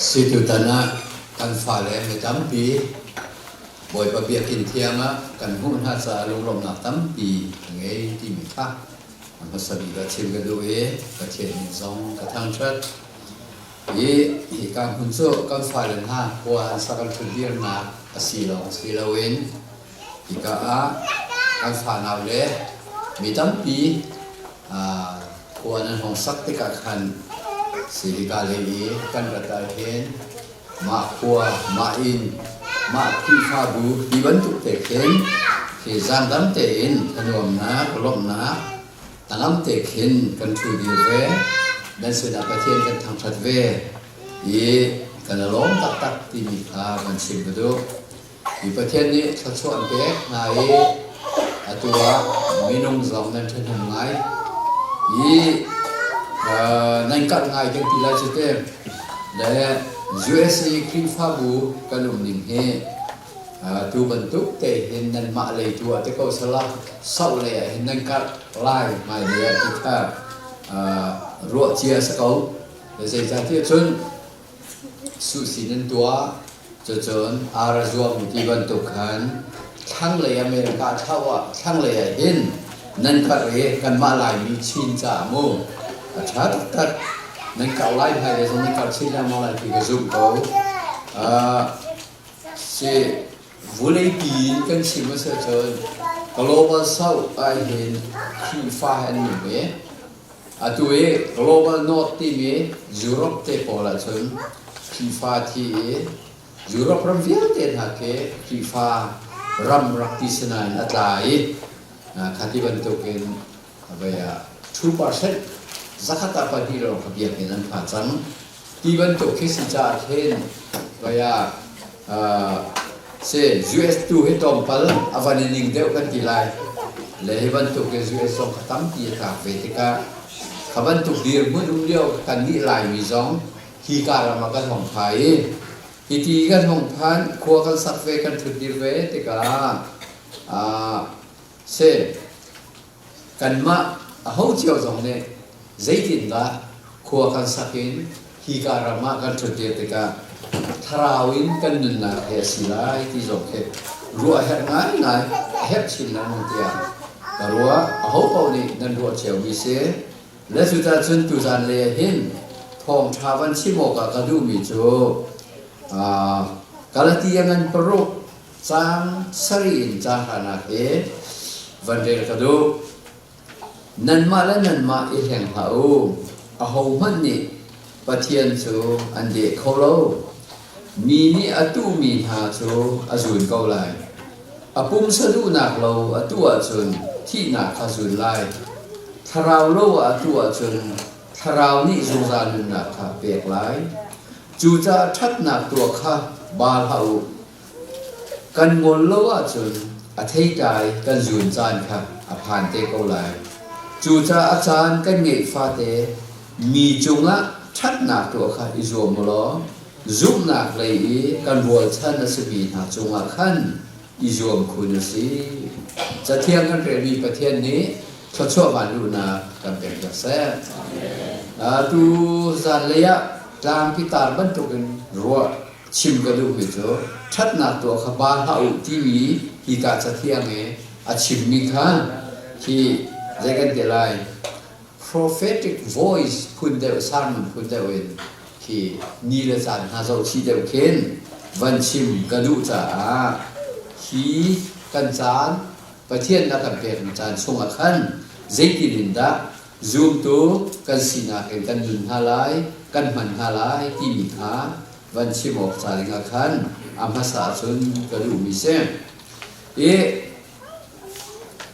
สิตุตนะกันฝ่าแหลมตั้มปีบ่อยประเบียกินเทียงอ่ะกันหุ่นหัดสาลงลมหนักตั้มปีไงที่มีค่ามันก็สบีกระเทียมกระดูกระเทียมซองกระทั่งชัดเหตุการณ์หุ่นโซ่กันฝ่าแหลมห้าเพราะสักการณ์เดียร์นักสีเหลาเว้นอีกกันฝ่าหนาวเลยมีตั้มปีเพราะนั้นของสักติกาขันสิริกาเลยกันกระต่ายเห็นมาขัวมาอินมาที่ฟาบูที่บรรทุกเตะเห็นที่จานดำเตะอินขนมนะกลมนะตั้งน้ำเตะเห็นกันชูดีเวดันสุดาประเทศกันทางชัดเวกันล้อมตักที่มีค่ามันชิมกระดูอีประเทศนี้ชัดชวนเป๊ะนายตัวมีนุ่งสองนั้นเช่นทำไงนั่นก็ง่ายจังที่เราจะเต็มแต่ USA คลิปฟ้าบูกันลุ่มหนึ่งเฮตัวบรรทุกเตะเห็นนั่นมาเลยตัวแต่ก็สลับเศร้าเลยเห็นนั่นก็ไล่มาเดียที่ถ้ารัวเชียสเขาแต่สิ่งที่จนสุสีนั่นตัวจนอาราจวมที่บรรทุกขันทั้งเลยอเมริกาเท่าว่าทั้งเลยเห็นนั่นก็เรื่องกันมาลายมีชินจามูชัดตัดนั่นเก่าไล่ไปเลยนั่นเก่าชินแล้วมาลายที่กระซุ่มเขาเสียวุ้ยปีนกันชิมมาเสียจนกโลบอลเศร้าไอเห็นขี้ฟ้าเห็นหนึ่งเอ๋ตัวกโลบอลนอตที่มียุโรปเตะพอละจนขี้ฟ้าที่ยุโรปรำเวียนเตะหักเอ๋ขี้ฟ้ารำรักที่สนานอัตไลขัดที่บรรทุกเองไป2% zakat apa di dalam kebijakan pasang dibentuk kesejahteraan gaya se US tu hitam pal awan ini deu kan tilai lebentuk ke US som khatam ti ka vetika khabantuk dir mun dio kan ni lai mi zong hi ka ra ma kan hong phai hi ti kan hong phan khua kan sak ve kan thut dir ve tika se kan ma hau chiao zong ne zaitin da khua kan sakin hi ka ra ma kan thut dir tika tharawin kan nun na he silai ti zong ke ruwa her ngai hep chin na mong tia karua hau pau ni nan ruwa chiao mi se le su ta chun tu zan le hin thong thawan chi mo ka ka du mi chu kalatiya ngan peruk sang sarin jahana ke vandel ka du nan ma i heng hau a ho man ni pathian chu an de kholo mi ni atu mi ha chu azun kau lai apum sadu nak lo atu a chun thi na kha zun lai tharau lo atu a chun tharau ni zuzan na kha pek lai chu cha that na tua kha bal hau kan ngol lo a chun a thei dai kan zun chan kha a phan te kau lai chu cha a chan kan ngei fa te mi chunga that na tua kha izom lo zoom nak lei kan wol chan na sibi na chunga khan izom khun si cha thiang kan re mi pathian ni chho ban lu na kan pe ka sa tu zan leya tlang pitar ban tu kan ro chim ka du mi cho that na tua kha ba ha u ti wi hi ka cha thiang e a chim mi kha ki zegan de lai prophetic voice pun de san pun de wen ki ni le san ha zo chi de ken van chim ka du cha hi kan chan pathian na kan pe chan sung a khan zeiti linda zoom tu kan sina kan dun halai kan man halai ti mi kha van chim ok cha ling a khan amhasa chun ka du mi se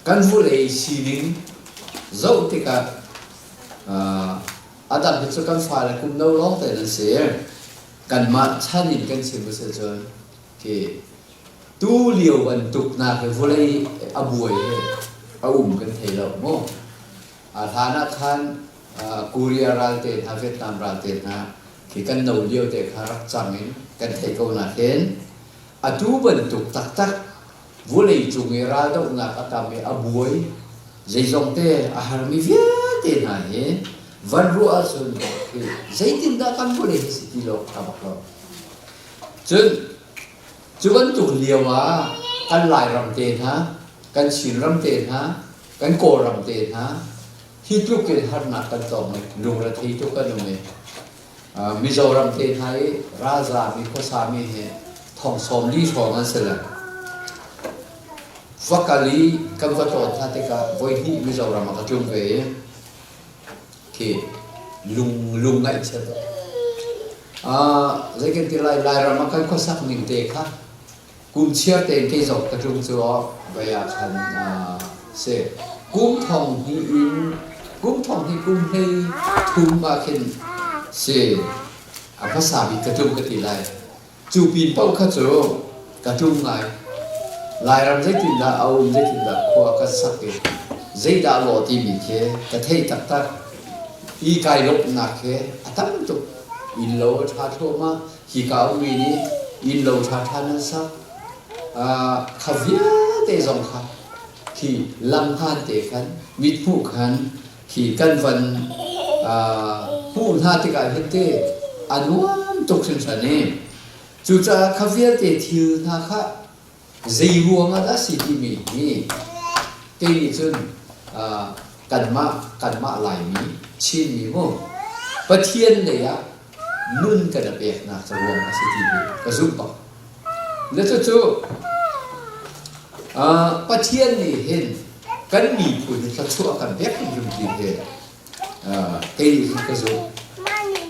kan vu le sining zo tika adam hi chu kan fa la kum no long te na se kan ma chanin kan se bu se chon ki tu liu ban tuk na ke vu le abuai kan thei lo mo thana khan korea ral te ha vietnam ral te na ki kan no liu te kharak changin kan thei ko na hen atu ban tuk tak vu le chung e ra do na ka ta me abuai zai zong te a har mi vie te na he วันรู้อาจุนใจตินดากันบุรีสิติโลอาบักโลจุกันตุกเลียวว่ากันลายรำเตนฮะกันชินรำเตนฮะกันโกรำเตนฮะที่ทุกเกิดหันหนักกันต่อไหมลุงระทีทุกกันไหมมิโซรำเตนให้ราชามีข้อสามีเหทองสมลีชองันเสร็จฟักกะลีคำว่าตัวท่าเตกะวันที่มิโซรำมาจุ่มเวลุงไงเช่นจะกินที่ลายรำมากันข้อสักหนึ่งเตะค่ะกุมเชื่อเตะที่จบกระจุงจัวไปอยากทันเสกุมทองที่อินกุมทองที่กุมให้ทุ่มมาขึ้นเสภาษาบิกระจุงกระตีลายจูปีนเป้าข้าโจกระจุงไงลายรำใจตินดาเอาใจตินดาขวากระสักเกใจดาโลตีมีเคกระเทยตักตักอีกายลบนักเคตั้งจุอินโลชาโทมาฮิกาวีนี่อินโลชาทานัสขวิยเตจงค่ะที่ลำพันเตกันมิดผู้ขันที่กันวันผู้ท่าติกาเฮเตอนุวันตกสินสันเนจุจ้าขวิยเตทิวนาค่ะใจรัวมาได้สิที่มีนี่เตนี่จนกันมาหลายมีชินมีโมประเทียนเลยอะนุ่นกันเปียกนะจะรวมมาสิที่มีกระซุบปะแล้วจู่ประเทียนนี่เห็นกันมีผู้ที่จะช่วยกันเปียกยุ่งดีเห็นเตนี่กระซุบ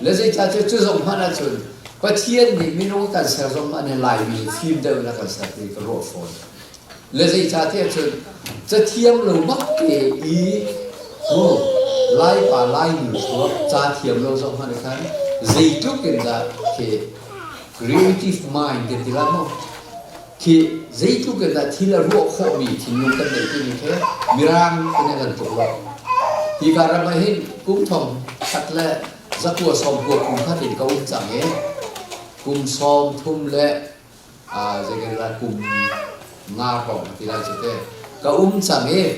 แล้วจะจู่ส่งมาแล้วจนประเทียนนี่ไม่รู้กันเสียส่งมาในไลน์มีฟิล์มเดิมแล้วกันสักทีก็รอฟอนแล้วจะจนจะเทียมลงมักเกอีโอ้ไล่ป่าไล่หนูชัวจะเทียมลงส่งมาในคันใจทุกข์กันได้เค creative mind กันที่ละมั้งคือใจทุกข์กันได้ที่ละรู้ข้อมีที่นุ่งกันได้ที่นี่แค่มีร่างเป็นกันตัวเราที่การมาเห็นกุ้งทองชัดและสักตัวสองตัวกุ้งข้าติดกับอุ้งจังเองกุ้งซ้อมทุ่มและจะกันละกุ้งงาปองที่เราจะได้กับอุ้งจังเอง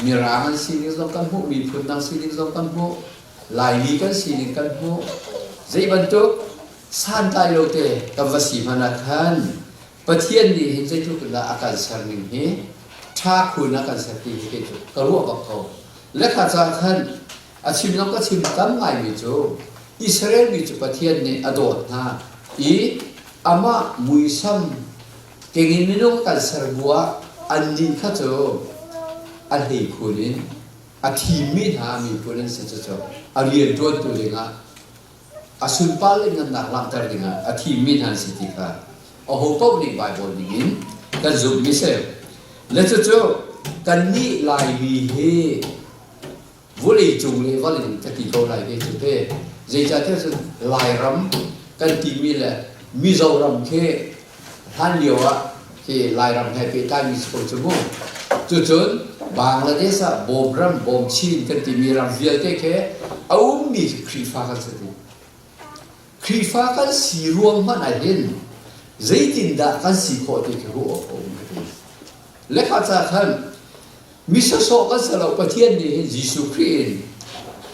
มีร่างสิ่งนี้ต้องกันหูมีพื้นนั่งสิ่งนี้ต้องกันหูลายมีกันสิ่งนี้กันหูใจบรรทุกสันตายโลเตกับวสีพนักขันประเทศนี้เห็นใจทุกข์ละอาการสันนิษฐานชาคุณอาการสันติเหตุก็รู้ว่าเขาและข้าราชการอาชีพน้องก็ชิมตั้งไงมิจูอิสราเอลมิจูประเทศนี้อดอดนะอามามุยซัมเก่งมิโนกันสระบัวอันนี้ข้าโจอันเหตุคุณนี้อาทีมิหามีคุณนี้เสร็จจบอาเรียนตัวตัวเองอาสุนปาเลงันนักลังตระดิงอาทีมิหาสิทธิกาโอ้โหก็นี่ไบเบิลนี่กันจุดมิเซลแล้วจู่กันนี่ลายมีเฮวุลีจุงเลวัลินตะกี้เขาลายเฮจุดเฮใจจะเท่าสุดลายรำกันที่มีแหละมิโซรำเคท่านเดียวอะที่ลายรำให้ไปใต้มิสโกจมูกจู่บางละเดชะบอมรำบอมชีนกันที่มีรำเวียเตเคเอามีครีฟ้ากันสุดครีฟ้ากันสีรวมมันอะไรเห็นใจตินดากันสีโคตรที่รู้โอ้ไม่และข้าราชการมิสโซกันสลับประเทศนี้ยิสุคริสต์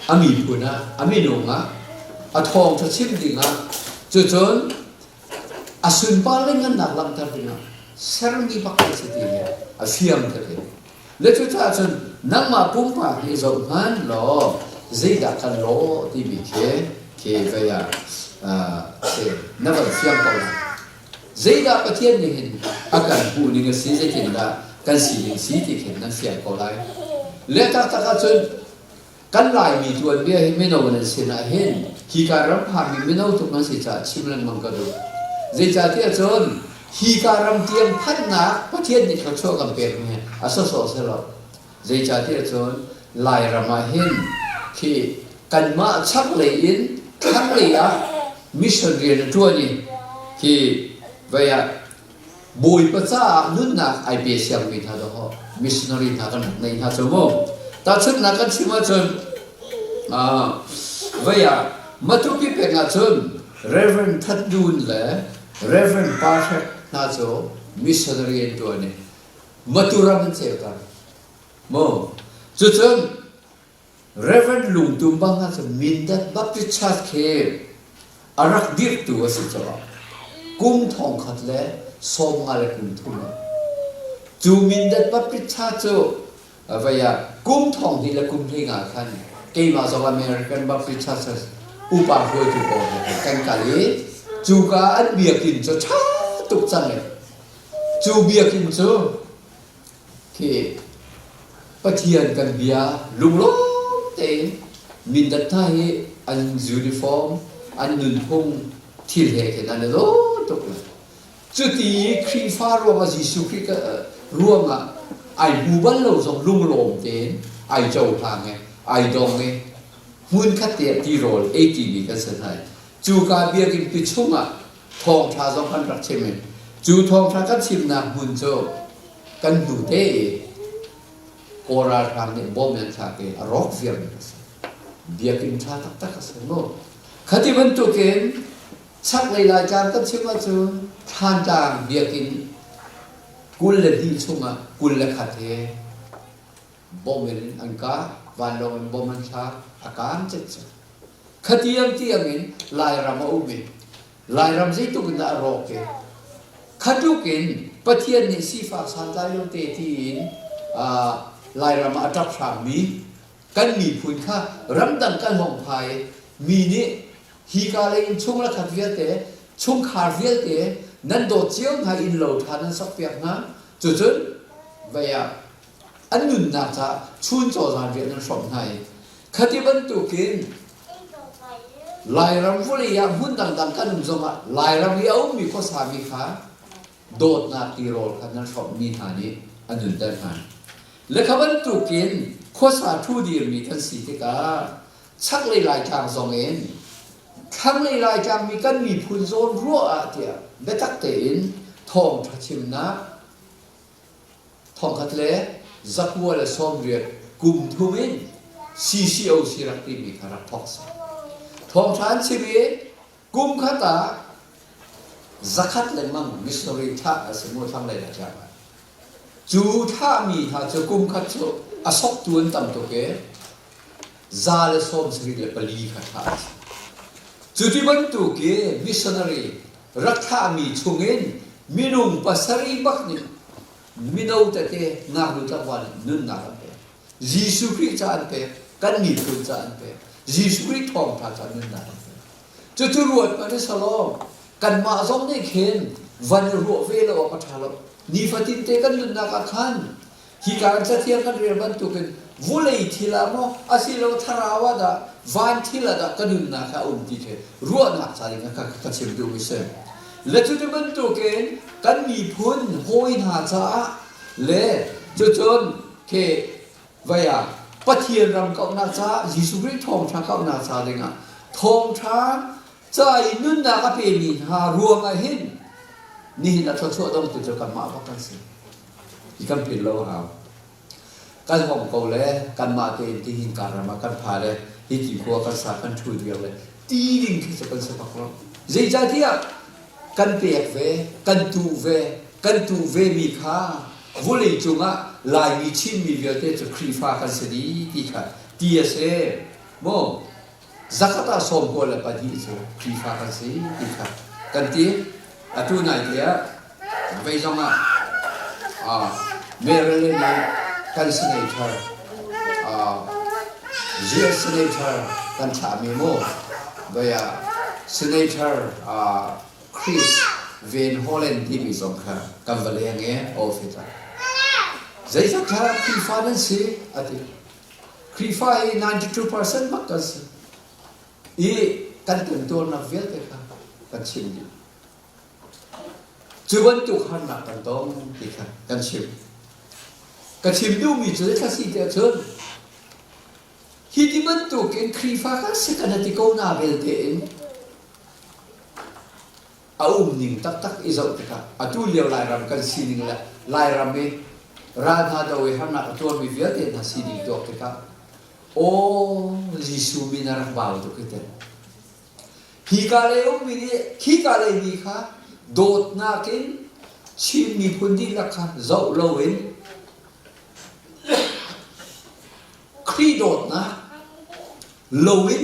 อามีพูนะอามีนงะอาทองทัชิมดิงะจนอาสุนปาเลงันนักลังตระดิงะเสริมมีปักกันสิทีเนี่ยอาเฟียมเถอะและจนนักมาปุ่มปากที่สำคัญหรอใจดักกันหรอที่มีเคไปอ่ะเสนับเฟียมกันใจดักประเทศนี้เห็นอาการผู้นี้ก็สีจะเห็นได้กันสีที่เห็นนั้นเฟียมกันเลยและถ้าจนกันลายมีตัวเบี้ยไม่นอนเสียนะเห็นฮีการรำพามีไม่นอนทุกมันสิจ่าชิมลันมังกรดูใจจ่าที่จนฮีการรำเตียงพัฒนาประเทศนี้เขาช่วยกันเป็นไงอาศัยสอเสร็จใจจ่าที่จนลายรำมาเห็นที่กันมาชักเลยอินทั้งเลยอ่ะมิชเรียนตัวนี้ที่เวียบุยภาษานุ่นนักไอเบียยังมีท่าดอกมิชนารีนักกันในท่าสมองแต่ชุดนักกันชิมาจนเวียมาทุกที่เป็นอาจนเรเวนทัดดูนเลยเรเวนปาร์เชตน่าจะมิชนารีตัวนี้มาตุรามันเสียกันโมจุด Reverend lung tumbang ha sa mindat baptist ke arak dir tu asi chawa kum thong khat le som ngale kum thuma chu mindat baptist chu avaya kum thong di la kum thinga khan ke ma so American baptist upa hoi tu ko kan kali chu ka an bia kin cho tha tuk chang le chu bia kin chu ke pathian kan bia lung lo te min dat thai an uniform an nun phong thil he ke nan lo tok la chu ti khri fa ro ma jisu khri ka ro ma ai bu ban lo jong lung lom te ai chau thang nge ai dong nge mun khat te ti rol 80 ni ka sa thai chu ka bia kin pi chunga thong tha jong kan rak che men chu thong tha ka chim na mun cho kan du te Kora tham ne bom yan sa ke rock film dia kin tha tak tak sa no khati ban tu ken chak lai lai jang kan chima chu than jang dia kin kul le hi chunga kul le khathe bom men anka van long bom man sa akan chet khati yang ti yang in lai ram o mi lai ram zai tu na rock ke khatu ken pathian ni sifa san dai lo te tin lai ram atap sang mi kan mi phun kha ram dang kan hong phai mi ni hi ka le in chung la khat vial te chung khar vial te nan do chiang ha in lo than sak piak na chu chun vaya an nun na cha chun cho jan vial nan som hai khati ban tu kin lai ram vuli ya hun dang dang kan zoma lai ram ya mi ko sa mi kha dot na ti rol kan nan som mi ha ni anun dan han le khaban tu kin khosa thu dir mi kan si te ka chak le lai chang zong en khang le lai chang mi kan mi phun zon ro a tia be tak te in thong tha chim na thong khat le zakwa le som riat kum thumin CCO sirak ti mi kharak thok sa thong than chibi kum khata zakat le mang missionary tha asmo thang le la cha chu tha mi tha chu kum khat chu asok tuan tam to ke za le som sri le pali kha tha chu ti ban tu ke missionary rak tha mi chungin minung pasari bak ni minau ta te nga lu ta wan nun na pe jisu christ cha pe kan mi phun cha pe jisu christ thong tha cha nun na chu chu ruat pa ni salom kan ma zong ne khen van ru ve lo pa tha lo ni fatin te kan nun na ka khan hi ka cha thiam kan re ban tu ken volei thila mo asilo tharawa da van thila da kan nun na ka ti the ru na cha ri ka ka chim du mi se le chu te ban tu ken kan mi phun hoi na cha le chu chon ke vaya pathian ram ka na cha jisu christ thong tha ka na cha le nga thong tha cha nun na ka pe mi ha ru ma hin ni na tho tho dong tu cho kan ma ba kan si i kan pin lo ha kan hom ko le kan ma ke ti hin ka ra ma kan pha le hi ki ko ka sa kan thu dio le ti ding ki sa kan sa pa ko zai ja dia kan pek ve kan tu ve mi kha vuli chunga lai mi chin mi ve te cho khri fa kan se di ti kha ti se mo zakata som ko le pa di cho khri fa kan se ti kha kan ti atu nai dia ve jong Maryland kan senator GS senator kan cha mi mo vaya senator Chris Van Hollen ti mi song kha kam vale nge officer zai sa kha krifa nan si ati krifa 92% makas I kan tun to na vel te kha kan chim di chuban tu khan na kan dong ti kha kan chim du mi chu kha si te chon hi ti ban tu ken krifa kha se kan ti ko na vel te in ning tak tak izau tika atu liao lai ram kan sining la lai ram me radha da we hana atu mi viate na sining dok tika o jisu mi na rak bau to kete hi ka le mi kha dot na kin chim mi phundi la kha zau lo in kri dot na lowin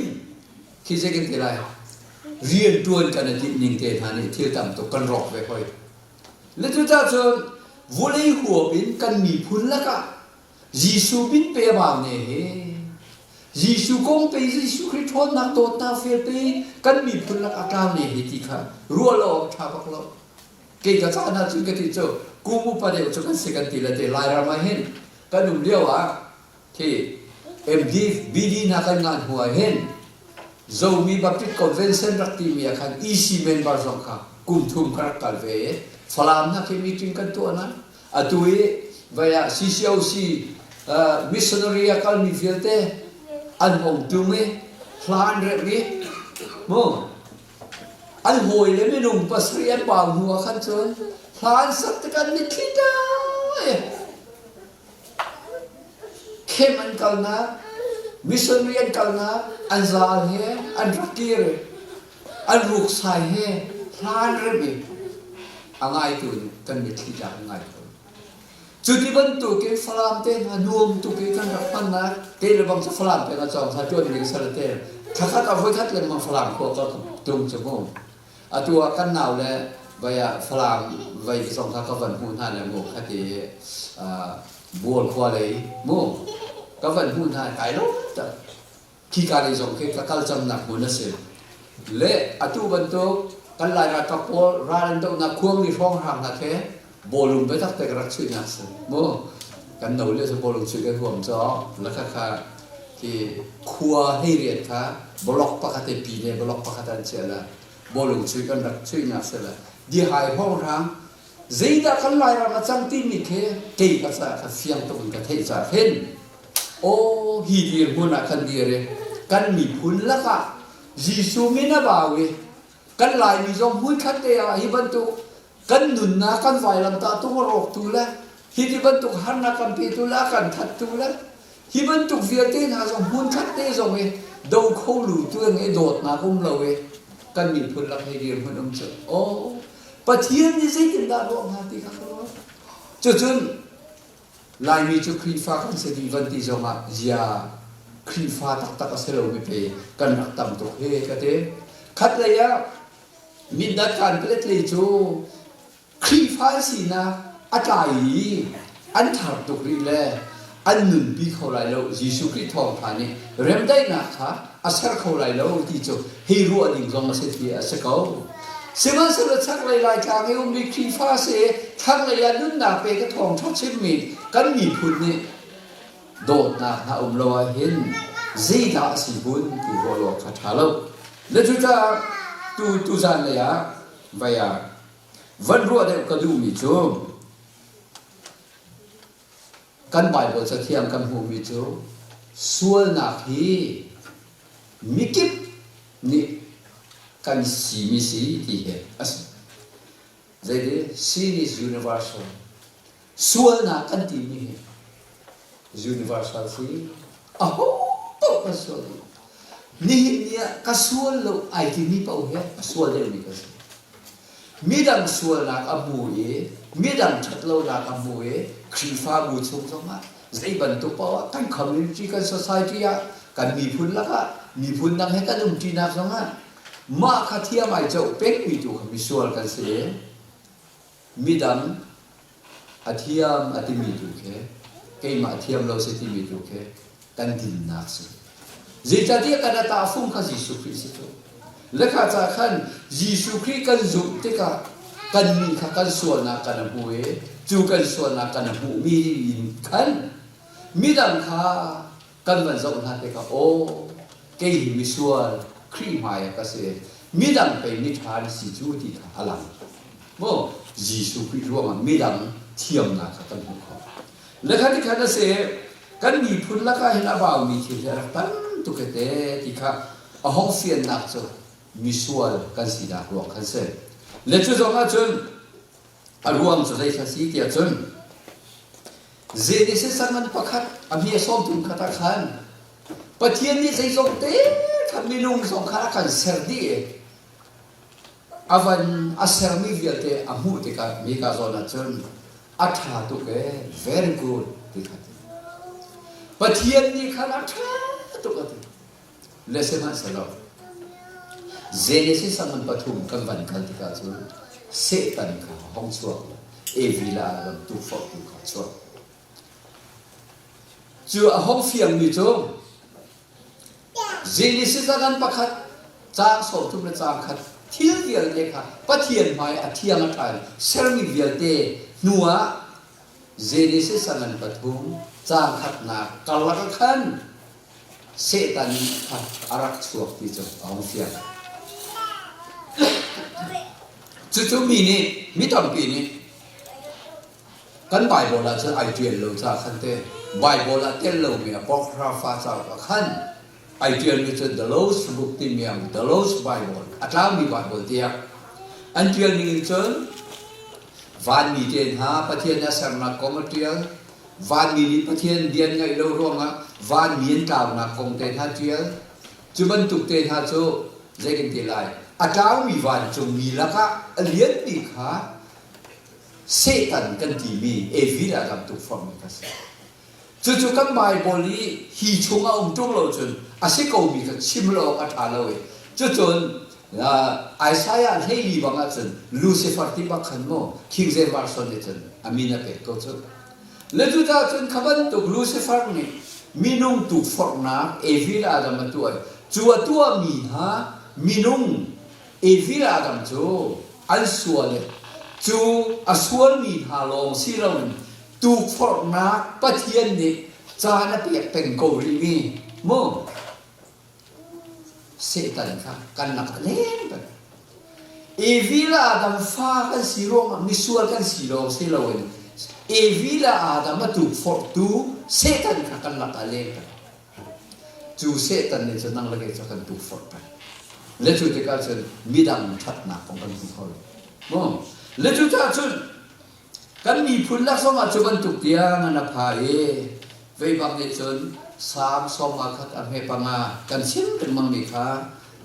khi sẽ cái này riêng tuôn cái này nhìn tiền hà này thiêu tầm tổ con rọc về thôi lấy chúng ta cho vô lấy hùa biến cần mì phun lá cả Giêsu biến pe bảo này Giêsu công pe Giêsu Christ thôn nát tốt na phê pe cần mì phun lá cả trao này thì khá rùa lo thà bạc lo cái cái sao na chúng cái thì cho cú mu pa đều cho cái sự cái thì là để lại ra mà hen cái đúng điều à thì em đi bidi na cái ngàn hùa hen dầu mi baptist convention rắc tim ya khan easy member zong kha kum thum krak kal ve falam na ke meeting kan to na atui via CCOC missionary akal mi filte an hong tume plan re vi mo an hoi le me nung pasrian ba huwa khan chon plan sak kan ni thida kem an kal na missionary an kal na an zal he an rakir an ruk sai he plan re bi angai tu kan mi thida angai tu chuti ban tu ke falam te na nuam tu ke kan rapan na te le bang sa falam te na chong sa chuan ni sa te khakat a voi khat le ma falam ko ka tung chmo atua kan naw le vaya falam vai song kha ka van hu na le mo khati bol khwa le mo ka van hu na kai lo ta khi ka le song ke ka kal cham na ko na se le atu ban tu kan lai ra ka pol ra ran do na khuang ni rong hang na the bolungไปทักแต่กระชื่อนักสิโมกันหนูเรียกว่าbolungชื่อกันรวมจ้อแล้วค่ะที่ครัวให้เรียนค่ะบล็อกปกติปีเนี่ยบล็อกปกติเจละbolungชื่อกันรักชื่อนักสิละดีหายห้องทางใจดักกันลายเรามาจังตีนี่เคเกี่ยกับสักเสียงตรงกับเทศะเห็นโอ้ฮีดีร์มุนักกันดีเลยกันมีพุนละค่ะยิสุมินาบาวีกันลายมีจอมหุ่นขัดเดียวฮิบันตุกันหนุนนะกันไฟลำตาตุ้งรกตุละฮิที่บรรทุกหันนักกันปีตุละกันทัดตุละฮิบรรทุกเวียตีนหาสมหุ่นขัดเตะสมเอดูเขาหลุดตัวเอโดดนะกุ้มเราเอกันมีผลลัพธ์ให้เรียนคนองเจอโอ้ปะเทียนนี่สิกันดาบงาตีกันรู้จนลายมีจุครีฟ้ากันเสดีวันที่จงอ่ะยาครีฟ้าตักเสลวิเปกันนักตั้มตุกเฮกันเตขัดเลยอะมินดัดการเปลี่ยนเลยจูครีฟ้าสินะอาจารย์อันถาดตุกรีแลอันหนึ่งปีเขาไรแล้วยิสุคริสต์ทองผ่านนี่เริ่มได้นะคะอาศัยเขาไรแล้วที่จะให้รู้อันนี้ก็มาเสียทีอาศัยเขาเสียมันสุดชักไรรายการให้อุ้มมีครีฟ้าเสียทั้งระยะนุ่นหนาเปกระทองชดเชมีกันมีพุนนี่โดดนะฮะอุ้มเราเห็นจีดาสิบุญที่วอลคัทฮาโลแล้วจุดจะtu gian này á vậy à vẫn rùa đấy có đủ mì chú căn bài của sự thiam căn hồ mì chú xuôi nạc hi mi kíp ni căn xì mi xì thì hệ vậy đấy sin is universal xuôi nạc căn tì mi hệ universal xì tốt là xuôi ni kasual lo ai ti ni pau he kasual le ni kas midang sual nak amu ye midang chatlo nak amu ye khifa bu chung chung ma zai ban tu paw kan community kan society ya kan mi phun la ka mi phun nang he kan um ti na song ha ma kha thia mai chau pek mi tu mi sual kan se midang athiam atimi tu ke ke ma athiam lo se ti mi tu ke kan din nak se Zita dia kada ta fung ka Yesu Christ itu. Lekha ta khan Yesu Christ kan zum te ka kan mi kha kan sual na kan buwe chu kan sual na kan bu mi kan mi dam kha kan van zong na te ka o ke mi sual Christ mai ka se mi dam pe ni than si chu ti ka alang mo Yesu Christ ro ma mi dam thiam na ka kan bu ko lekha ti kha se kan mi phun la ka hina ba mi thi ra tan tu ke te ti kha a hong fian nak cho mi sual kan si da ro kan se le chu zo nga chun a ruam cho dai kha si ti a chun ze ni se sangan pakhat a mi som tum khata khan pathian ni sei som te khan mi lung som kha kan ser di avan aser mi viate a mu te ka mi ka zo na chun a tha tu ke very good ti kha pathian ni khan a tha tu ka เลเซมันสลบเจเนซิสมันปฐุมกันวันกันที่กาจูเซตันข้าห้องสวกเอวิลาลำตุฟอกตุข้าสวกจูห้องเฟียงมีจูเจเนซิสกันประคัดจ้างสอบทุกประจางคัดเที่ยวเดียวเลยค่ะปะเทียนไม้อธิยังอันเซรามิกเวียเตนัวเจเนซิสกันปฐุมจ้างคัดหนักกลักขันเซตันคัดอารักสวกที่จูห้องเฟียงจู่ๆมีนี่มีตอนปีนี้กันไบเบิลละจะไอเดียเราจะขันเต้ไบเบิลละเต้เรามีพวกราฟาจะขันไอเดียนี่จะ the lowest book ที่มีthe lowest Bible อัตรามีไบเบิลเดียอันเดียนี่จะวันมีเดียนหาประเทศนั้นสำนักคอมเทียลวันมีประเทศเดียนไงเราร่วงอ่ะวันมีนกาวนักคงเตนหาเทียลจุบันตุกเตนหาโจเจกันทีไรอาจารย์มีวันจงมีละค่ะเลี้ยงปีค่ะเซตันกันที่มีเอวิลาทำตุกฟอร์มกันจู่ๆกันไบเบิลนี้ฮีชงเอาจงเราจนอาศัยเขามีกันชิมเราอัฐาเราเองจู่ๆไอซายาเฮลีบังอาจนลูซิเฟอร์ที่บักขันโมคิงเซวาร์สอนเดจนอามีนาเป็ดก็จนแล้วจู่ๆจนขบันตุกลูซิเฟอร์นี่มีนุ่งตุกฟอร์นักเอวิลาทำตัวตัวมีฮะมีนุ่งเอวิลาดัมจูอันส่วนเลยจูอันส่วนมีฮาลองสิเราตูฟอร์นักปะเทียนนี่จานเปียกเป็นโกริมีโมเสตันค่ะกันนักเล่นกันเอวิลาดัมฟ้ากันสิโรมมิส่วนกันสิโรสิเราเอวิลาดัมมาตูฟอร์ตูเสตันค่ะกันนักเล่นกันจูเสตันเนี่ยจะนั่งเล่นจะกันตูฟอร์กันเลจุดที่การจะมีดังชัดหนักของกันทุกคนมั้งเลจุดที่การกันมีพุนลักษณะจุบันตุกเตียงนับพายเวบางเนจนสามสองอาคัดอันเฮปังากันชิมเป็นมังมิค่ะ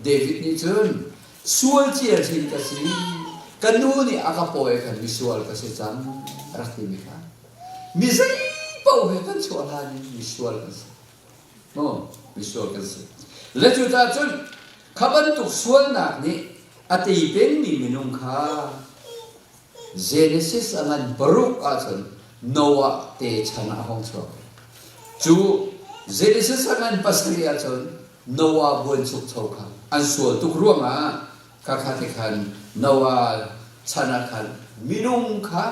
เดวิดนี่จนส่วนเจียสินกันสิกันนู้นี่อากาโปเอกันมิส่วนกันสิจังรักที่มิค่ะมิใจเป้าเฮกันส่วนอะไรมิส่วนกันสิมั้งมิส่วนกันสิเลจุดที่จนขบันตุกส่วนนักนี่อติเป็นมีมินุงคาเจเนซิสอันนั้นบรุกอาจารย์โนวาเตชนะห้องสอบจูเจเนซิสอันนั้นปัสรีอาจารย์โนวาบวนสุขโชคอันส่วนตุกร่วงอ่ะข้าที่ขันโนวาชนะขันมินุงคา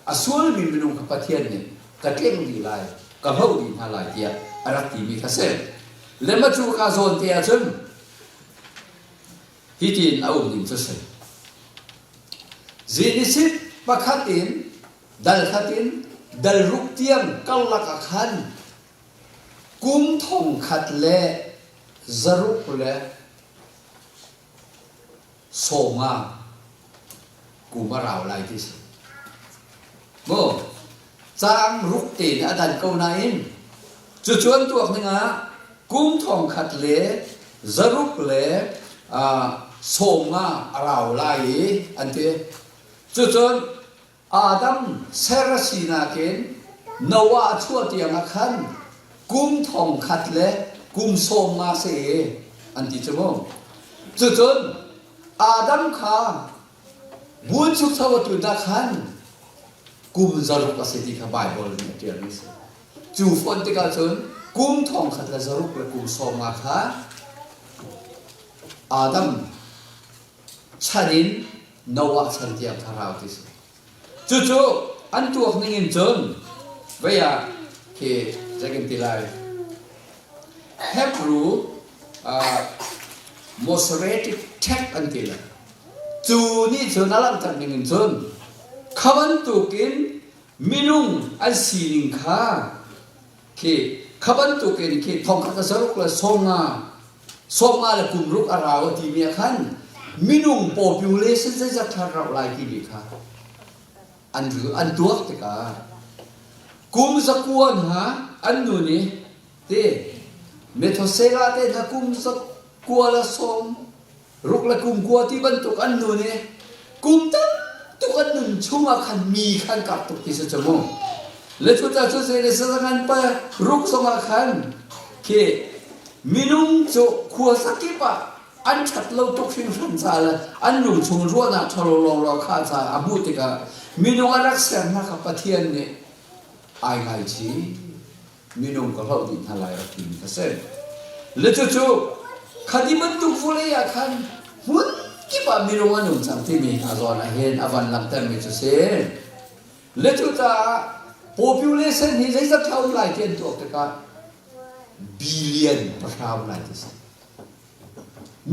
อส่วนมีมินุงคาปะเทียนเนี่ยกระเทียมดีลายกระเฮาดีมาลายเดียอารักตีมีคาเซ่เลมาจูคาโซนเตียจนฮิตินเอาดินจะใส่จีนิสิตปะขัดอินดัลขัดอินดัลรุกเตียมกัลลักขันกุมทองขัดเล่จรุกเล่โสมากุมาราวไลที่สุดโมจางรุกตีนอดันเกาไนน์จุดชวนตัวนึงอ่ะกุมทองขัดเล่จรุกเล่โสมาเราไล่อันที่จุดจนอาดัมเซราซีนาเกนนวาชั่วเตียงขันกุมทองขัดเละกุมโสมาเสอันที่จมูกจุดจนอาดัมข้าบุญสุขสวัสดิ์ดักขันกุมจารุกเสติข้าไบเบิลเนี่ยเดียร์นี้จูฟอนติกาจนกุมทองขัดและจารุกและกุมโสมาข้าอาดัมฉันินนวะฉันเตียงคาราวที่สุดจู่ๆอันตัวนี้เงินจนเวียที่จะกินที่ไรเฮบรูมอสเรติเทคอันที่ไรจู่นี่จนอะไรต่างเงินจนขวันตัวกินมินุงอันสีนิงค่าที่ขวันตัวกินที่ทองคำสรุปและสงาและกุมรุกอาราวที่มีขันมินุง population จะทาราวไลที่มีค่ะอันหรืออันตัวติกากุมสกุลฮะอันนู้นนี่เต้เมทเซราเต้ถ้ากุมสกุลละสมรุกละกุมกัวที่บรรทุกอันนู้นนี่กุมตั้งตุกันนุ่นชุ่มขันมีขันกับตุกที่สุดจมูกและชุดจะชุดเสด็จสังกันไปรุกสมาขันเค มินุงโจขัวสักกิปะอันชัดเราตกชิงสันซาละอันลุงชงรัวนะทะเลาะข้าซาอาบุติกามินุงรักเสียนักปะเทียนเนี่ยไอ้ไงชีมินุงก็เล่าดินทลายรักดินก็เส้นเลจู่ๆคดีมันตุกฟุเลยอะคันหุ่นกิปะมินุงอันนุ่งสังที่มีอาจารย์เห็นอวันลังเตอร์มิจุเส้นเลจู่ๆ population นี่จะจะเท่าไหร่เทียนตัวตะการbillion ประชากรอะไรที่สุด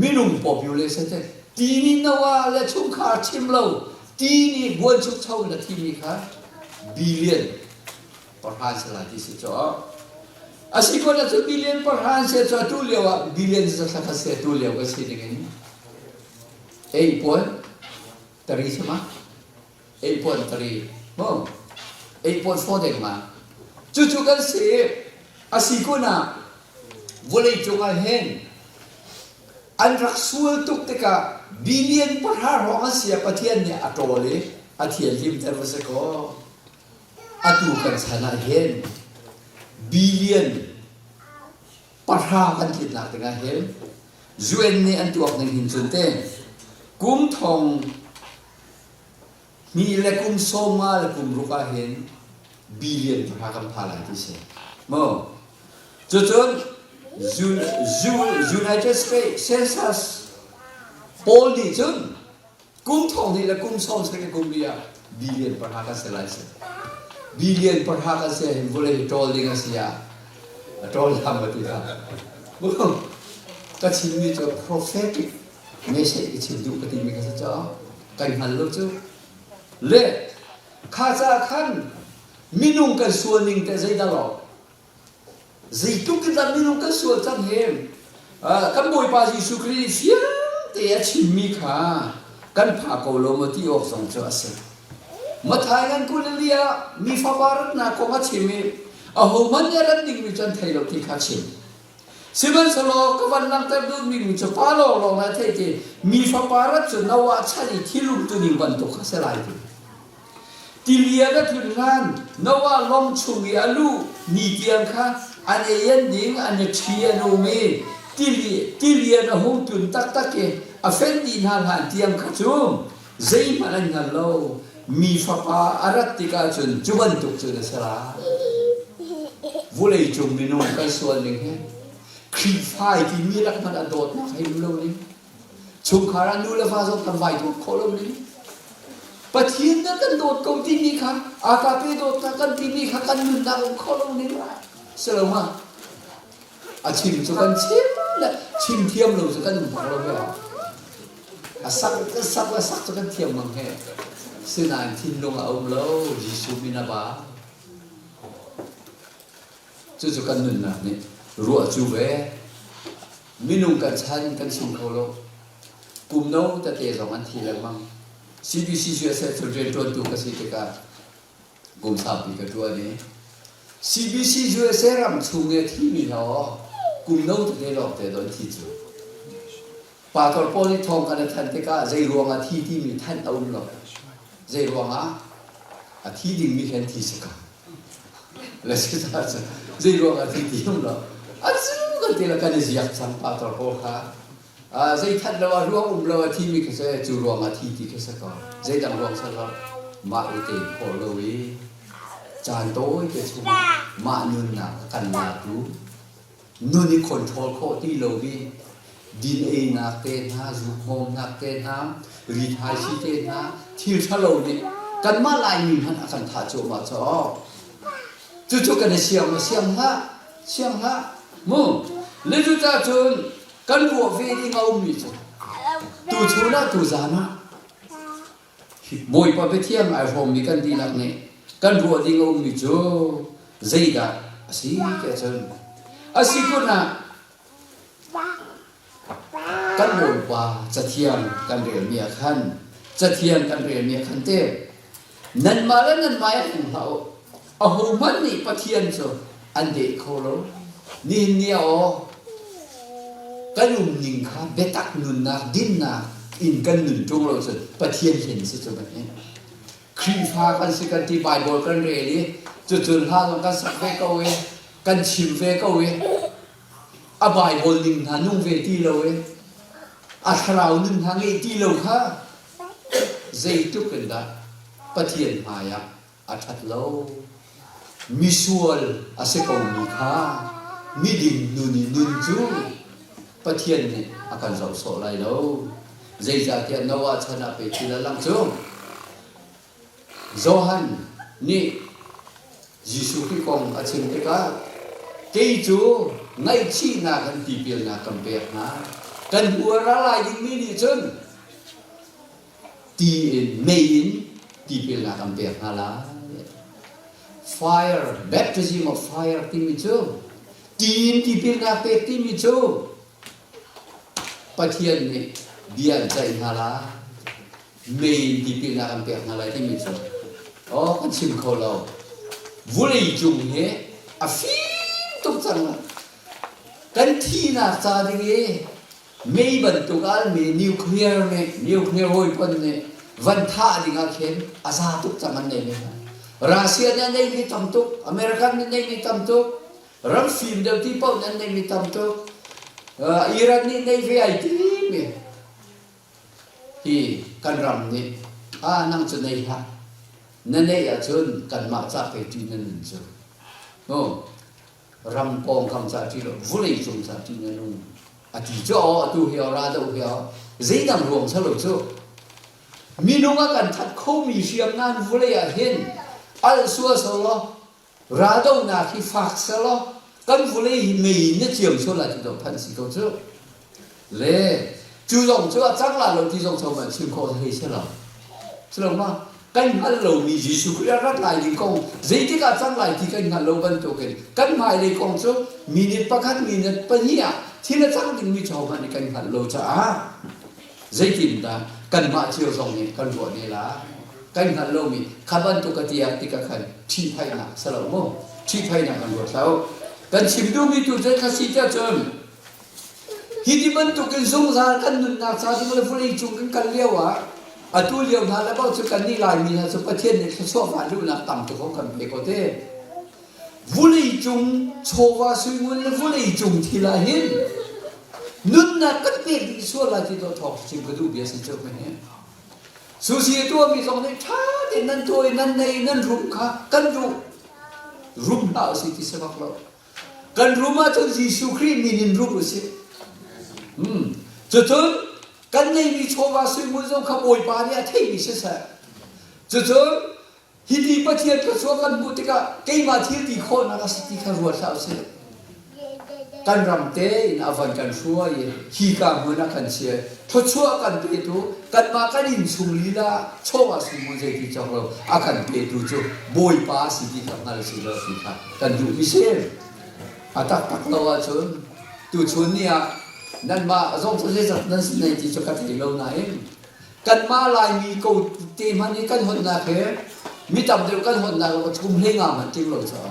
มินุง population ที่ทีนี้นว่าและชุมขาชิมเราทีนี้บวนชุกเท่าละที่มีค่ะ billion ประชากรอะไรที่สุดจ้ะอาศัยคนละbillion ประชากรจ้ะตัวเลี้ยว billion จะสักเสียตัวเลี้ยวก็สิ่งนี้8.3ใช่ไหม8.3มั้ง8.4เด็กมาจู่ๆกันเสียอาศัยคนน่ะวันนี้จงอาเห็นอันรักสู้ตุกติกาบิลเลียนประหารของอาเซียประเทศเนี่ยอัตโตเลยอาเทียนลิมเทอร์วสก็อัตุกันชนะเห็นบิลเลียนประหารกันที่นักติกาเห็นจวนเนี่ยอันตัวหนึ่งหินจุนเต้กุมทองมีและกุมโซมาและกุมรุกาเห็นบิลเลียนประหารกันพาลายที่เสียมั้งจนUnited States Census poll นี่จนกุมทองนี่และกุมโซมสกัดกุมเบียบิลเลียนประหารกันเสียหลายเสียบิลเลียนประหารกันเสียเห็นบุเรย์โตลิงเสียโตลำมาตีละบุ้งก็ชิมนี่จะ prophetic ไม่ใช่ชิมดูปฏิมิกษาจ้ากันหันลูกจูเล่ข้าจะขันมินุงกันส่วนหนึ่งแต่ใจตลอดZaitu kita minum ke suatu hem, kan boy pas Yesus Kristus fiam dia cimi kah, kan pakau lo mati ok song cuaca. Matai kan kuliah mi fawarat nak kau cimi, ahoman ya ranting macam thaylo tikha cimi. Sebenarnya kalau kawan nak terdu mi macam palo lo nak thayte mi fawarat tu nawa cari tilum tu ni bantu kaselai tu. Tiliaga tu kan nawa long chungi alu ni tiang kah. Ane yan ding ane chia no me tilia na hong tun tak ke afendi na han tiang kachum zai manan na lo mi fapa arat tika chun juban tuk chun sara volei chung minung kai suan ning he kri phai ti mi lak man adot na hai lo ni chung khara nu la fa so tam bai tu kholo ni pathin na kan dot ko ti ni kha aka pe dot ta kan ti ni kha kan nun na kholo ni Selama, acim tu kan cim tiam lo tu kan kalau dia, asak tu kan tiam manghe, senan tin long aum lo, Yesus minaba, tu kan nunna ni, ruat juwe, minum kan chan kan cim kalau, kumno tete zaman tilam mang, CBC saya terjadi tu kasih teka, kum sapi kedua ni. CBC juga seram sungai TV lo, kumno tu dia lok dia don tisu. Pakar poli thong kan than teka, zai ruang a TV mi than aum lo, zai ruang a TV mi kan tisu ka. Lepas kita zai ruang a TV lo, asyik kan dia kan siap sampai pakar pol ka. Zai than lo ruang lo a TV kita tu ruang a TV kita ka. Zai dang ruang sana mak itu pol lo we. Jangan tối cái chúng mà nun nào cần là tú nun đi control khó tí lâu đi DNA nạc tên ha dục hồn nạc tên ha retire si tên ha thiêu thà lâu đi cần mà lại mình hắn akan thả chỗ mà cho chú cần xiang ha mu lấy chú ta chun cần buộc về đi ngâu mi cho tu chú na tu già na mồi pa về thiam ai hôm mi cần đi lạc này kan ruột đi ngông mi cho dây đã xí cái chân xí con na kan bồn qua chặt thiam kan rìa mía khăn chặt thiam kan rìa mía khăn tê năn mà lên năn mai không hậu hồ mất nị bắt thiam cho anh để khâu lố nín nhiều kan nhìn khá bé tắc nụn na din na in kan nụn trung rồi bắt thiam hiện sự cho bạn nhé khi pha kan si kan ti Bible kan re ni chu chun ha long kan sak ve ko we kan chim ve ko we อบายบนลิงหานุ่งเวทีเลยอัฐราวนึงทางเอทีโลค่ะใจทุกคนได้ปะเทียนหายอัฐโลมิสวลอาศัยกองมีค่ามีดินนุนจูปะเทียนเนี่ยอาการเศร้าโศกไรแล้วใจจากเทียนนวชนะไปทีละลังจูโจฮันนี่ยิสุที่กองอาชิมเอกาเกยจูไงชีนากันตีเปียนากันเปียนะกันหัวละลายยิ่งมีนี่จนตีเมยินตีเปียนากันเปียนะละ fire baptism of fire ที่มีจูตีนตีเปียนาเปียที่มีจูปะเทียนนี่เบียนใจนะละเมยินตีเปียนากันเปียนะละที่มีจูอ๋อกันชิมเขาเราวุ้ยจุงเหอฟีตุกจังกันที่น่าซาดีไม่บรรทุกอะไรมีนิวเคลียร์โวยพนเนี่ยวันท่าดิ่งอาเข็นอาซาตุกจังมันเนี่ยรัสเซียเนี่ยไม่ทำตุกอเมริกันเนี่ยไม่ทำตุกรัสเซียเดียวที่พวกนั้นไม่ทำตุกอิรันเนี่ยไม่ไอ้ที่เนี่ยที่กันรำเนี่ยนั่งจะไหนฮะนั่นเนี่ยจนกันมาจากไปที่นั่นจ้ะโอ้รำปองคำสัตย์ที่เราวุ่นวายจงสัตย์ที่นั่นนู่นอาทิตย์จ่อตัวเหี่ยวราตัวเหี่ยวใจดำรวมสลบจ้ะมีนุ่งกันทัดเขามีเสียงงานวุ่นวายเห็นอัลซัวสโลราดงนาที่ฟักสโลกันวุ่นวายไม่เนี่ยเจียมชนละที่เราพันสิเขาจ้ะเล่จู่จงจ้ะจังหวะเราที่จงชมมันชิมโคตรเฮียเสียแล้วใช่หรือเปล่ากันฮัลโหลมียิสุคริสต์รักหลายลิงกงใจที่การจังหลายที่กันฮัลโหลบรรทุกกันหมายลิงกงจ้ะมีนิดประคันมีนิดปะเนี่ยที่นั่นจังถึงมีชาวบ้านในกันฮัลโหลจ้ะใจกินตากันมาเชี่ยวทรงนี่กันหัวนี่ละกันฮัลโหลมีขับรรทุกที่อยากที่กันที่ไพ่หนักสลับโม่ที่ไพ่หนักกันหัวเท้ากันชิมดูมีตัวใจข้าศึกจนฮิติบรรทุกกันสงสารกันนุนนักสาธิตเลยฟุ้งจุงกันเลี้ยวอ่ะอาตุเลียวท่านแล้วก็จะกันนี่ลายมีนะสุประเทศเนี่ยชอบมาดูนะต่ำตัวของกันเอกเต้วุ่นวายจุงโชว์ว่าสุยมันวุ่นวายจุงที่ละเห็นนุ่นนักกันเด็กที่ส่วนละที่ตัวทอกจิงกระดูเบียสิเจ้าไม่เนี่ยสุสีตัวมีสองเนี่ยช้าที่นั่นตัวนั่นในนั่นรุมค่ะกันรุมดาวสิที่สมัครเรากันรุมมาจนยิสุคริสต์มีนินรุมสิจนกันในมีโชว์ว่าสุยมุนส่งขโมยปลาเนี่ยที่มีเสียจนฮิดีประเทศกระทรวงกันบุตรก็เกี่ยมาที่ที่คนนักสิทธิขรวดสาวเสียกันรำเตนอวันกันช่วยฮีกามือนักกันเชียทดช่วยกันเปิดูกันมากันอินสุลีลาโชว์ว่าสุยมุนใจที่จังเราอากันเปิดูจูบอยปลาสิทธิขนาดสิเราสิค่ะกันอยู่มิเช่อาตักเราว่าชนตัวชนเนี่ยนั่นมาส่งเสด็จนั่นสิ่งที่จะกันที่เราไหนกันมาลายมีกูตีมันนี่กันคนนักเหรอมีตำเดียวกันคนนักเราทุ่มเทงานมันจริงเราจ้ะ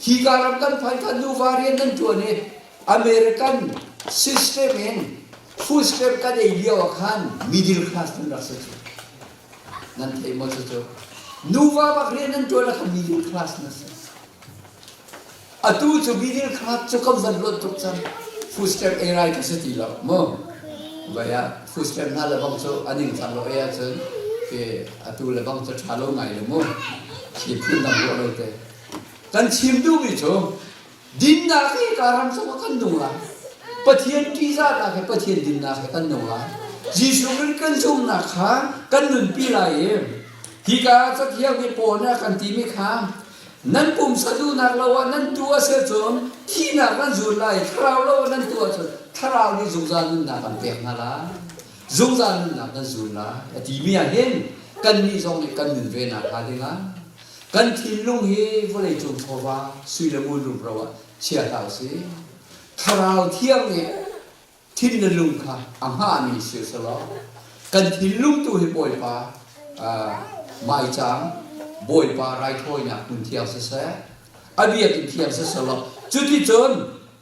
ฮีการักันไปกันดูวารีนั่นตัวนี้อเมริกันซิสเต็มเองฟูสเต็มกันเดียวกันมิดเดิลคลาสนั่นรักษานั่นเองมันจะจ้ะนูวาบักเรียนนั่นตัวนั้นมิดเดิลคลาสนั่นสิอะตูจะมิดเดิลคลาสจะกำจัดรถทุกชั้นฟูสเต็มเอไรก็สุดที่เรามั่งว่าอย่าฟูสเต็มนั่นแหละบางส่วนอันนี้ทำเราเองจนคืออะตูเลยบางส่วนชาโลไงเลยมั่งชิมขึ้นตามตัวเราเต้กันชิมดูมิจูดินนาเกการัมสมกันดูละปะเทียนกีซ่านาเกปะเทียนดินนาเกกันดูละยิสุคริสต์กันจุงนักข้ากันนุนปีไรเองที่การสักเที่ยวมีโปนะกันตีไม่ข้ามนั่นปุ่มสะดุนักเราว่านั่นตัวเสือโจมที่นักนั่นจุดไรคราวเรานั่นตัวจุดคราวนี้จุงจานุนนักกันเปียกนั่นละจุงจานุนนักนั่นจุดละที่มีอะไรเห็นกันมีสองกันนุนเวนักหาดีละกันที่ลุงเฮฟเลยจุงทว่าสุยละมุนรูปเราเชียร์ดาวสิคราวเที่ยงเนี่ยที่นั่นลุงค่ะอังหามีเสือสละกันที่ลุงตัวเฮบอยปาไม่จังบอยปาไรถ้อยนักมุนเที่ยวเสียอันเดียกินเที่ยวเสียสละจุดที่จน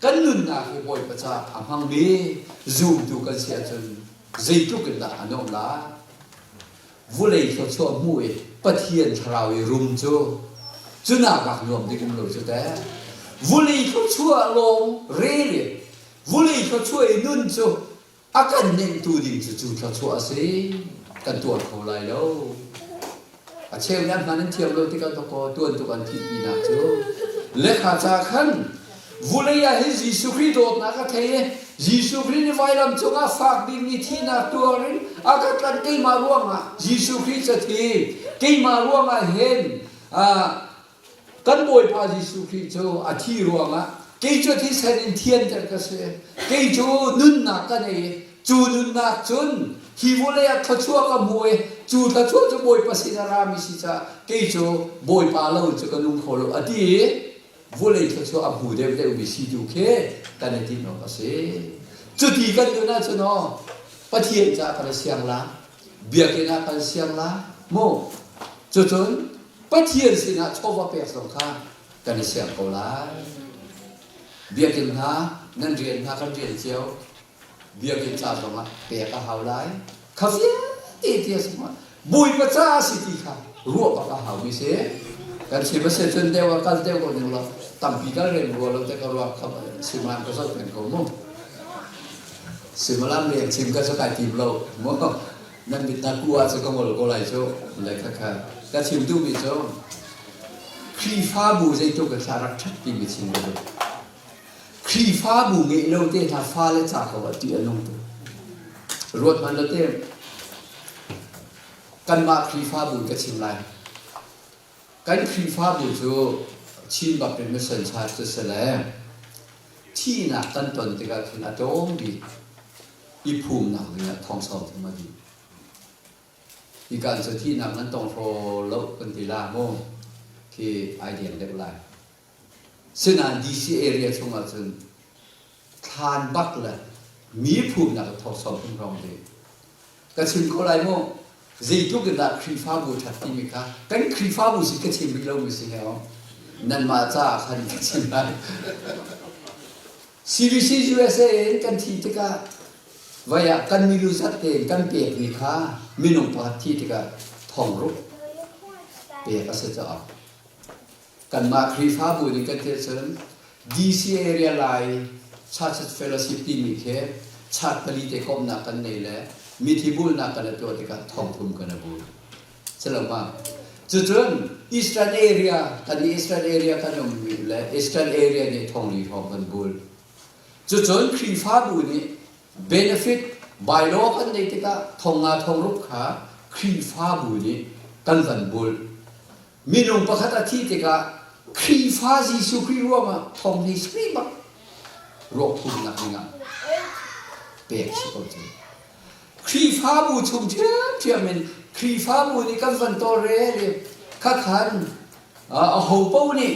กันนุนนักเฮบอยประจาอังหังมีซูมดูกันเสียจนใจทุกข์กันละอันนั้นละวุ้เลยเขาชอบมวยปะเทียนชราวรุมโจจุนากักยอมที่กุมโลจุดแต่ วุลีเขาชั่วลงเร่เลยวุลีเขาช่วยนุ่นจูอาการเน้นตูดิ่งจูเขาชั่วสิกันตัวเขาไรแล้วเชื่อนั้นมันเทียมเราที่กันตัวกันที่ปีนักจูเล็กขาจากขันวุลียาเฮจิสุครีโดดนักเทยิสุครีนไว้ลำจงอาฝากบินที่นักตัวนี้อาการกันกี่มาร่วงยิสุครีจะทีกี่มาร่วงเห็นกันบ่อยพายิสุครีโจอาทิร่วงกี่โจที่เซนเทียนเตอร์ก็เสกี่โจนุ่นนักกันเอจูนุ่นนักจนฮิวุลียาทัชชัวกับมวยจูทัชชัวจะบ่อยภาษีนารามิสิจ้ากี่โจบ่อยพาเราจะกันนุ่งขลุ่อดีวุลีทัชชัวอับหูเดววิสิจูเคกันที่นอกเสจุดที่กันอยู่นั่นจะนอปะเทียนจากกันเสียงละเบียกินกันเสียงละโมจุดจนปะเทียนสินะชอบว่าเปียกสงข้ากันเสียงเขาละเบียกินหานั่นเรียนหากันเรียนเจียวเบียกินจ่าสมัครเปียกเขาไล่เขาเสียเตี้ยสมัครบุยประจ้าสิที่ค่ะรัวปะเขาไม่เสียกันสิบเซจนเดียวกันเดียวกันเราตั้งปีกันเรียนรัวเราแต่ก็รัวเขาสิมันก็สอบเป็นเขาโมสิมาลามเรียนสิมก็สกายทีมเราโมนั่นเป็นนักกลัวจะก็หมดก็ไหลโจ้เลยค่ะก็ชิมตู้มีโจ้ครีฟ้าบูใจโจ้กับสารักชัดปีมีชิมเลยครีฟ้าบูเงี้ยเราเต้ถ้าฟ้าและจากเขาว่าตีอนงตัวรวดมันเราเต้กันมาครีฟ้าบูกับชิมไรกันครีฟ้าบูโจ้ชิมแบบเป็นไม่สัญชาติเสร็จที่หนักตันตนที่ก็คืออาจงดีอีภูมิหนักเนี่ยทองสอบที่มาดีอีการสที่หนักนั้นต้องโฟลบกันทีละโมคือไอเดียเล็กๆซึ่งอันดีซีเอเรียช่วงนั้นทานบักเลยมีภูมิหนักทองสอบเป็นรองเลยก็ชิมเขาไรโมจีทุกอย่างครีฟ้าบูชัดที่มีค่ะกันครีฟ้าบูสิก็ชิมไปแล้วมีสิ่งเหล่านั่นมาจากขันก็ชิมได้CBC USA กันที่ที่ก็ว่าอยากกันมีรู้สักเองกันเปียกมีค่ามีนงปาที่ที่ก็ทองรุกเปียกก็เสียจะออกกันมาครีฟ้าบุญกันเทศน์ DC area ไลน์ชาติเฟลสิตี้มีแค่ชาติผลิตคมนักกันนี่แหละมีที่บุญนักกันตัวที่ก็ทองทุ่มกันนะบุญเสร็จแล้วมาจุดนั้นอีสเทิร์นเอเรียกันอีสเทิร์นเอเรียกันยังมีแหละอีสเทิร์นเอเรียนี่ทองลีทองกันบุญจุดจนครีฟ้าบุญนี่ benefit บายโลกันในที่ก็ทองงาทองรุกขาครีฟ้าบุญนี่กันวันบุญมีนงประคัตที่ที่ก็ครีฟ้าจีสุครีรัวมาทองในสปรีบักโรคทุนนักงานเปียกชิบะจีครีฟ้าบุญชมเชื่อมันครีฟ้าบุญนี่กันวันโตเร่เลยข้าขันหัวปูนี่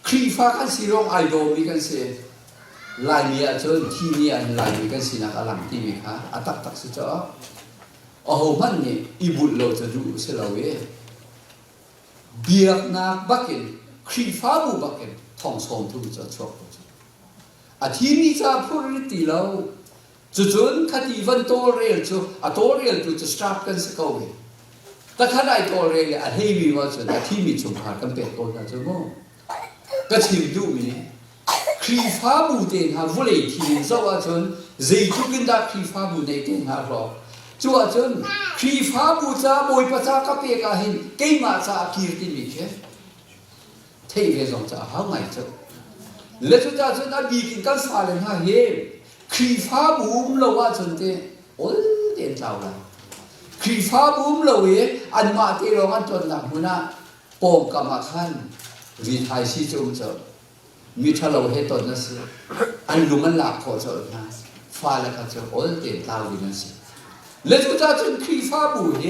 ครีฟ้ากันสีรองไอโดมีกันเสียลายมีอาจารย์ที่นี่อันลายมีกันสินักอลังที่มีค่ะอัตตักสุดจ้าโอ้โหมันนี่อีบุตรเราจะรู้เสียแล้วเว้ยเบียกนักบักเก็ตครีฟ้าบุบักเก็ตทองสมทุกจะชอบอาทิตย์นี้จะพูดตีแล้วจุดจนคดีวันโตเรียลจูโตเรียลจูจะสตาร์ทกันสักเอาเว้ยแต่ขณะโตเรียลเฮมีว่าจะอาทิตย์มีจุดหากันเป็นคนนะจ๊ะมั้งก็ชิมดูมีครีฟ้าบูเต็งหาวุ้ยที่นี่จะว่าจนใจทุกินดาครีฟ้าบูในเต็งหาหรอกจว่าจนครีฟ้าบูจะบอยประชากรเปียกหินเกี่ยมาจะกีรติมิเคเที่ยวจงจะหาไม่เจอและจุดจนนั้นบีกินกันสาเลนหาเฮครีฟ้าบูมเราว่าจนเตโอ้เต็งเจ้าละครีฟ้าบูมเราเออันมาเตเราอันจนหนักหัวหน้าปองกรรมขันวิทยชีจงเจอมีทะเลเหตุตอนนั้นสิอันลุมันหลักพอจะนะฟ้าแล้วก็จะโอ้เต็มตาวินันสิแล้วจุดจนครีฟ้าบูเฮ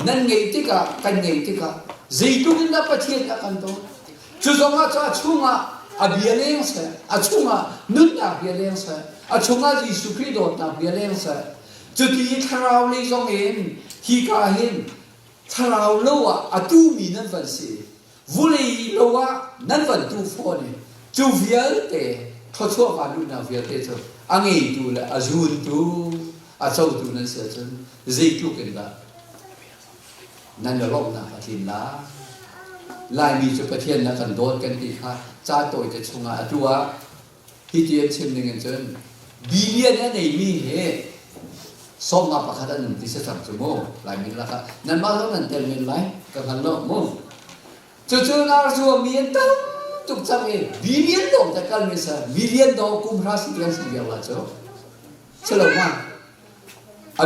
นั่นไงที่กะกันไงที่กะใจตุกินนับประเทศกันตัวจุดสองจะชุ่มอาเบียเลงเสอาชุ่มนุ่นอาเบียเลงเสอาชุ่มจิสุครีโดนาเบียเลงเสจุดที่ทาราวเลยจงเห็นที่กาเห็นทาราวโลอาตูมีนั่นวันสิวุ้ยโลวะนั่นวันตูฟอนี่จูเวียลเต้ทศวรรษนู่นน่ะเวียลเต้จ้ะอันนี้ดูแลอาจูนดูอาเจ้าดูนั่นเสียจนใจทุกข์กันละนั่นเราลงนะอาทิตย์ละ ลายมีจุดประเทียนนะกันโดนกันดีค่ะจ้าตัวจะชงอาตัวที่เทียนเช่นหนึ่งจนบิลเลียนเนี่ยในมีเหส่งมาประคัดอันหนึ่งที่จะทำจมูกลายมีราคานั่นมาแล้วนั่นเต็มเงินไหมกับพันโลมุ่งจู่ๆน่าจะมีอันตั้งตุกจังเองบิลเลียนดอกแต่กันไม่ใช่บิลเลียนดอกกุมภาพันธ์สิ่งเดียวละจ้ะเฉลิมว่า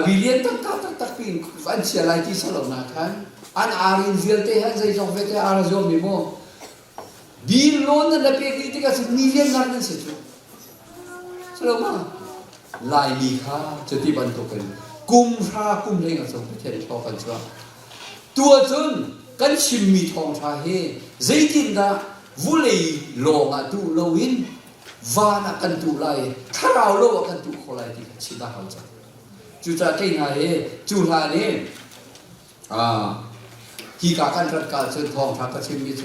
บิลเลียนตั้งตักปีนฟันเชียร์อะไรที่เฉลิมนะคันอันอารินเวลเตหันใจจงเวทอาร์จอมีโมบิลโลนนั่นแหละเพียงที่ก็สิมิลเลียนนั่นนั่นสิจ้ะเฉลิมว่าลายมีค่าจะที่บรรทุกกันกุมภากุมเล่งกับสมเด็จพระกันจ้ะตัวจนกันชิมมีทองชาเฮใจจินดาวุเลยโลมาดูโลวินวานักันดูไลข้าเราโลกันดูคนไรที่ชิดาเขาจ้ะจุดจะที่ไหนจุฬาเนี่ยฮีการกันรักการเชิญทองทางกระชิมมิโช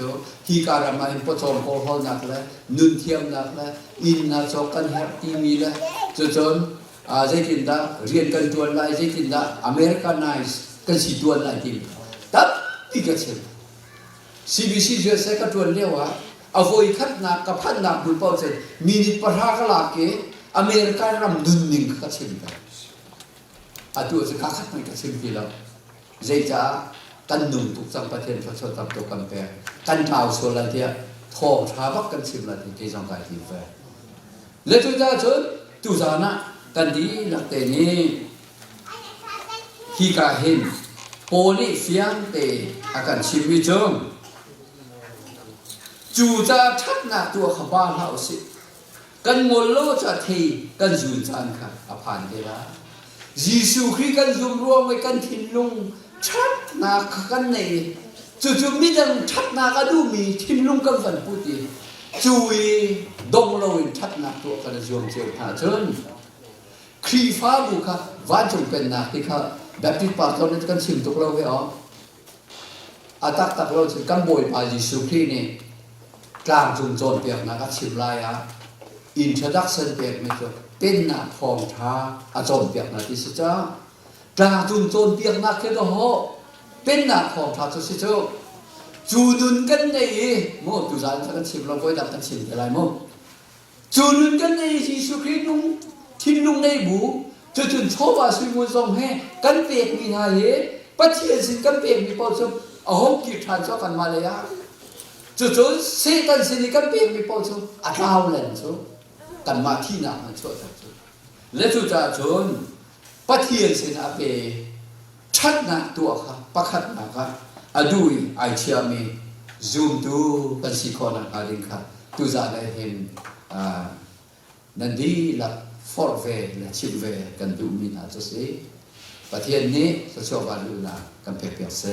ฮีการมาอินปชมโคฮอนักเลยนุนเทียมนักเลยอินนาโจกันแฮปปี้มีเลยจนใจจินดาเรียนกันตัวไรใจจินดาอเมริกันไนส์กันสิตัวไรทีตับปีกระชิมCBC เจอเสกตัวเลี้ยวเอาไว้ขัดนักกับพันนักบุญเป้าเสร็จมินิปะทะกลาเกอเมริกันรำดุนนิงกระชิมกันตัวจะขัดไม่กระชิมทีแล้วใจจ้ากันหนุ่มทุกสังประเทศเขาชอบทำตัวกันแปรกันเท้าโซลาเทียทองชาบักกันชิมละที่ที่สังกัดที่แฟและตัวจ้าชนตัวจ้านะกันดีหลักแต่นี้ที่กาเห็นโพลิเฟียงเตอาการชิมวิจงจู่จะทัดหน้าตัวขบ้านเราสิกันมลโลจะทีกันจุนจันค่ะอภันเดละยิสุคริกันจุ่มรวมไว้กันทิ้งลงชัดหน้ากันในจู่ๆมีดังชัดหน้ากันดูมีทิ้งลงกันฝันพูดดีจุยดงเราชัดหน้าตัวกันจุ่มเจ้าหาเชิญครีฟ้าบุค่ะวันจงเป็นหน้าที่ค่ะแบบที่ปากเราเนี่ยกันชิมตัวเราไว้อ๋ออาตักเราจะกันบ่อยไปยิสุครินี่กลางจุนโจนเปียกนะครับชิมลายอินโทรดักชันเปียกไม่จบเป็นหน้าทองท้าอาจอมเปียกนะที่สุดจ้ากลางจุนโจนเปียกนักแค่ตัวห่อเป็นหน้าทองท้าที่สุดจ้าจูนุนกันในโมดูจานกันชิมเราก็ดับกันชิมอะไรโมจูนุนกันในที่สุดคือนุ่งทิ้งนุ่งในบูจะจนชอบว่าสุยมุนทรงให้กันเปียกมีนายปะเทียนสิกันเปียกมีปอดชมเอาห้องกีดทานชอบกันมาเลยจู่ๆเสกันสินิกันเปียกมีปอชอาดาวเล่นชกันมาที่นั่นช่วยกันและจู่ๆจนปะเทียนสินาเปชัดหนักตัวค่ะประคัดหนักค่ะอดุยไอเชียมีซูมดูกันสิคนนักการิงค่ะจู่ๆได้เห็นนันดีละฟอร์เวและชิปเวกันดูมีนาจะสิปะเทียนนี้จะชอบวันดูนะกันเปียกๆเส